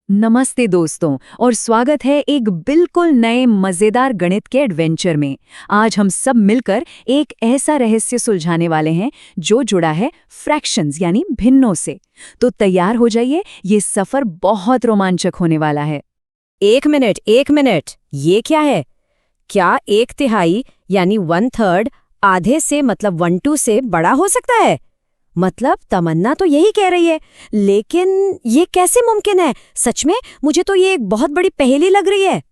नमस्ते दोस्तों और स्वागत है एक बिल्कुल नए मजेदार गणित के एडवेंचर में। आज हम सब मिलकर एक ऐसा रहस्य सुलझाने वाले हैं जो जुड़ा है फ्रैक्शंस यानी भिन्नों से। तो तैयार हो जाइए, ये सफर बहुत रोमांचक होने वाला है। एक मिनट, ये क्या है? क्या एक तिहाई यानी 1/3 आधे से मतलब 1/2 से बड़ा हो सकता है? मतलब तमन्ना तो यही कह रही है, लेकिन ये कैसे मुमकिन है? सच में मुझे तो ये एक बहुत बड़ी पहेली लग रही है।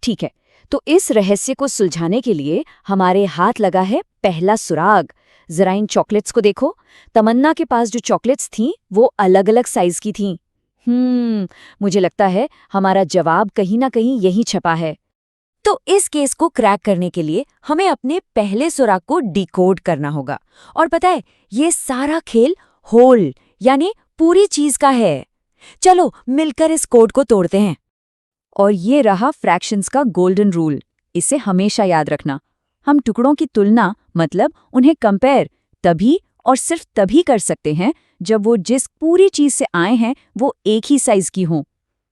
ठीक है, तो इस रहस्य को सुलझाने के लिए हमारे हाथ लगा है पहला सुराग। जरा इन चॉकलेट्स को देखो। तमन्ना के पास जो चॉकलेट्स थीं वो अलग अलग साइज की थीं। मुझे लगता है हमारा जवाब कहीं ना कहीं यहीं छपा है। तो इस केस को क्रैक करने के लिए हमें अपने पहले सुराग को डिकोड करना होगा। और पता है, ये सारा खेल होल यानी पूरी चीज का है। चलो मिलकर इस कोड को तोड़ते हैं। और ये रहा फ्रैक्शंस का गोल्डन रूल। इसे हमेशा याद रखना। हम टुकड़ों की तुलना मतलब उन्हें कंपेयर तभी और सिर्फ तभी कर सकते हैं जब वो जिस पूरी चीज से आए हैं वो एक ही साइज की हों।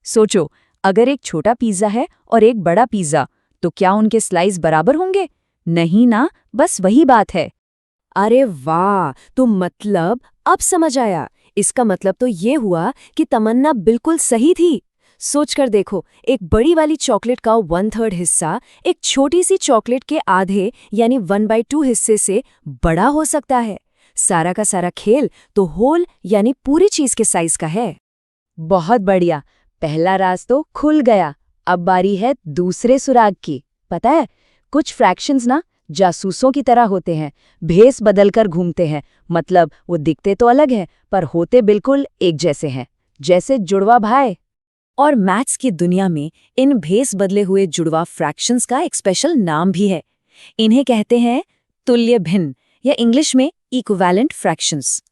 सोचो, अगर एक छोटा पिज्जा है और एक बड़ा पिज्जा, तो क्या उनके स्लाइस बराबर होंगे? नहीं ना, बस वही बात है। अरे वाह, तो मतलब अब समझ आया। इसका मतलब तो ये हुआ कि तमन्ना बिल्कुल सही थी। सोचकर देखो, एक बड़ी वाली चॉकलेट का 1/3 हिस्सा एक छोटी सी चॉकलेट के आधे यानी 1/2 हिस्से से बड़ा हो सकता है। सारा का सारा खेल तो होल यानी पूरी चीज के साइज का है। बहुत बढ़िया, पहला राज तो खुल गया। अब बारी है दूसरे सुराग की। पता है, कुछ फ्रैक्शंस ना जासूसों की तरह होते हैं, भेस बदलकर घूमते हैं। मतलब वो दिखते तो अलग हैं पर होते बिल्कुल एक जैसे हैं, जैसे जुड़वा भाई। और मैथ्स की दुनिया में इन भेस बदले हुए जुड़वा फ्रैक्शंस का एक स्पेशल नाम भी है। इन्हें कहते हैं तुल्य भिन्न या इंग्लिश में इक्विवेलेंट फ्रैक्शंस।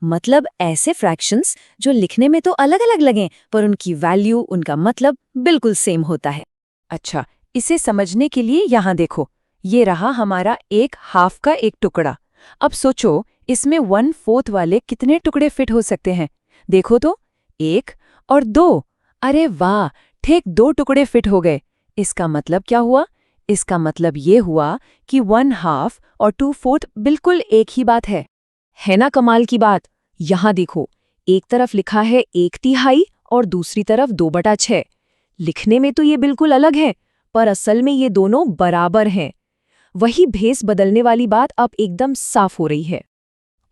मतलब ऐसे फ्रैक्शंस जो लिखने में तो अलग अलग लगें पर उनकी वैल्यू, उनका मतलब बिल्कुल सेम होता है। अच्छा, इसे समझने के लिए यहाँ देखो। ये रहा हमारा एक हाफ का एक टुकड़ा। अब सोचो, इसमें 1/4 वाले कितने टुकड़े फिट हो सकते हैं? देखो तो, 1 और 2। अरे वाह, ठीक 2 टुकड़े फिट हो गए। इसका मतलब क्या हुआ? इसका मतलब ये हुआ कि 1/2 और 2/4 बिल्कुल एक ही बात है ना कमाल की बात? यहाँ देखो, एक तरफ लिखा है 1/3 और दूसरी तरफ 2/6। लिखने में तो ये बिल्कुल अलग है, पर असल में ये दोनों बराबर हैं। वही भेस बदलने वाली बात अब एकदम साफ हो रही है।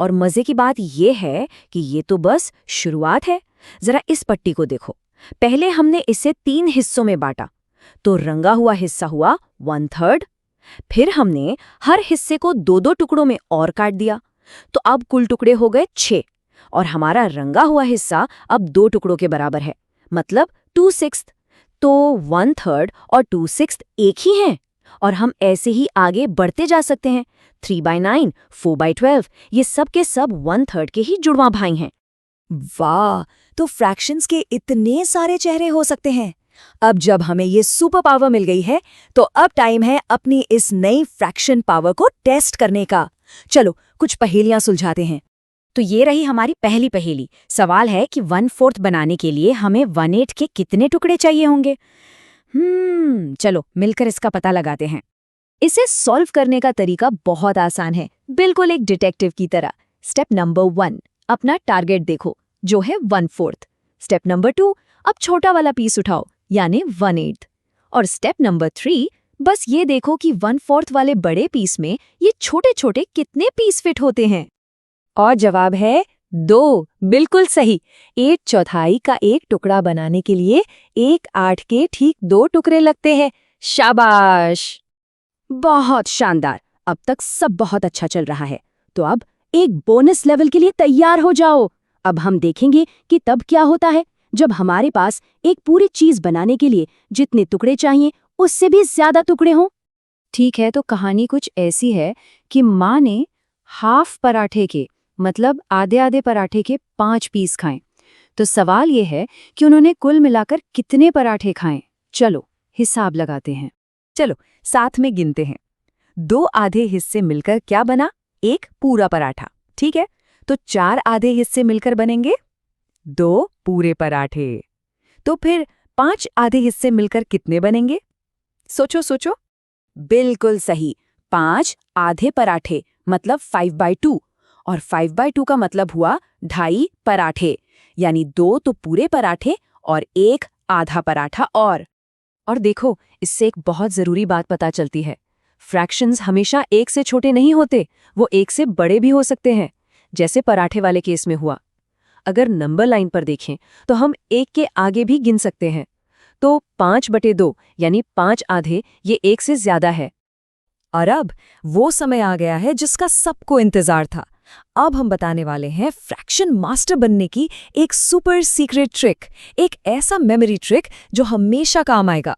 और मजे की बात ये है कि ये तो बस शुरुआत है। जरा इस पट्टी को देखो। पहले हमने इसे 3 हिस्सों में बांटा, तो रंगा हुआ हिस्सा हुआ 1/3। फिर हमने हर हिस्से को 2-2 टुकड़ों में और काट दिया, तो अब कुल टुकड़े हो गए 6। और हमारा रंगा हुआ हिस्सा अब 2 टुकड़ों के बराबर है, मतलब 2/6। तो 1/3 और 2/6 एक ही हैं। और हम ऐसे ही आगे बढ़ते जा सकते हैं। 3/9, 4/12, ये सब के सब 1/3 के ही जुड़वां भाई हैं। वाह, तो फ्रैक्शंस के इतने सारे चेहरे हो सकते हैं। अब जब हमें ये सुपर पावर मिल गई है, तो अब टाइम है अपनी इस नई फ्रैक्शन पावर को टेस्ट करने का। चलो कुछ पहेलियां सुलझाते हैं। तो ये रही हमारी पहली पहेली। सवाल है कि 1/4 बनाने के लिए हमें 1/8 के कितने टुकड़े चाहिए होंगे? चलो मिलकर इसका पता लगाते हैं। इसे सॉल्व करने का तरीका बहुत आसान है, बिल्कुल एक डिटेक्टिव की तरह। स्टेप नंबर 1, अपना टारगेट देखो जो है 1/4। स्टेप नंबर 2, अब छोटा वाला पीस उठाओ यानी 1/8। और स्टेप नंबर 3, बस ये देखो कि 1/4 वाले बड़े पीस में ये छोटे छोटे कितने पीस फिट होते हैं। और जवाब है 2, बिल्कुल सही। 1/4 का एक टुकड़ा बनाने के लिए 1/8 के ठीक 2 टुकड़े लगते हैं। शाबाश! बहुत शानदार। अब तक सब बहुत अच्छा चल रहा है। तो अब एक बोनस लेवल के लिए तैयार हो जाओ। अब हम देखेंगे कि तब क्या होता है जब हमारे पास एक पूरी चीज बनाने के लिए जितने टुकड़े चाहिए उससे भी ज्यादा टुकड़े हों। ठीक है, तो कहानी कुछ ऐसी है कि माँ ने हाफ पराठे के मतलब आधे आधे पराठे के 5 पीस खाएं। तो सवाल ये है कि उन्होंने कुल मिलाकर कितने पराठे खाएं। चलो हिसाब लगाते हैं। चलो साथ में गिनते हैं। 2 आधे हिस्से मिलकर क्या बना? एक पूरा पराठा। ठीक है, तो 4 आधे हिस्से मिलकर बनेंगे 2 पूरे पराठे। तो फिर 5 आधे हिस्से मिलकर कितने बनेंगे? सोचो सोचो। बिल्कुल सही, 5 आधे पराठे मतलब 5/2, और 5/2 का मतलब हुआ 2.5 पराठे, यानी 2 तो पूरे पराठे और 1 आधा पराठा। और देखो, इससे एक बहुत जरूरी बात पता चलती है, फ्रैक्शंस हमेशा 1 से छोटे नहीं होते, वो 1 से बड़े भी हो सकते हैं, जैसे पराठे वाले केस में हुआ। अगर नंबर लाइन पर देखें तो हम 1 के आगे भी गिन सकते हैं, तो 5/2 यानी 5 आधे, ये 1 से ज्यादा है। और अब वो समय आ गया है जिसका सबको इंतजार था। अब हम बताने वाले हैं फ्रैक्शन मास्टर बनने की एक सुपर सीक्रेट ट्रिक, एक ऐसा मेमोरी ट्रिक जो हमेशा काम आएगा।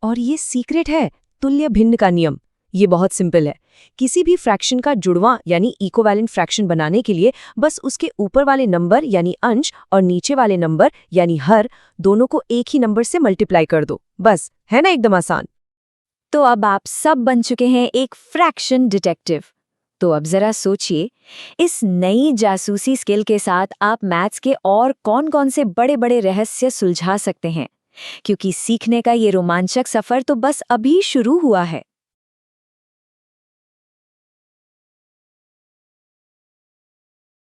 और ये सीक्रेट है तुल्य भिन्न का नियम। ये बहुत सिंपल है। किसी भी फ्रैक्शन का जुड़वां यानी इक्विवेलेंट फ्रैक्शन बनाने के लिए बस उसके ऊपर वाले नंबर यानी अंश और नीचे वाले नंबर यानी हर, दोनों को एक ही नंबर से मल्टीप्लाई कर दो। बस, है ना एकदम आसान। तो अब आप सब बन चुके हैं एक फ्रैक्शन डिटेक्टिव। तो अब जरा सोचिए, इस नई जासूसी स्किल के साथ आप मैथ्स के और कौन-कौन से बड़े-बड़े रहस्य सुलझा सकते हैं, क्योंकि सीखने का ये रोमांचक सफर तो बस अभी शुरू हुआ है।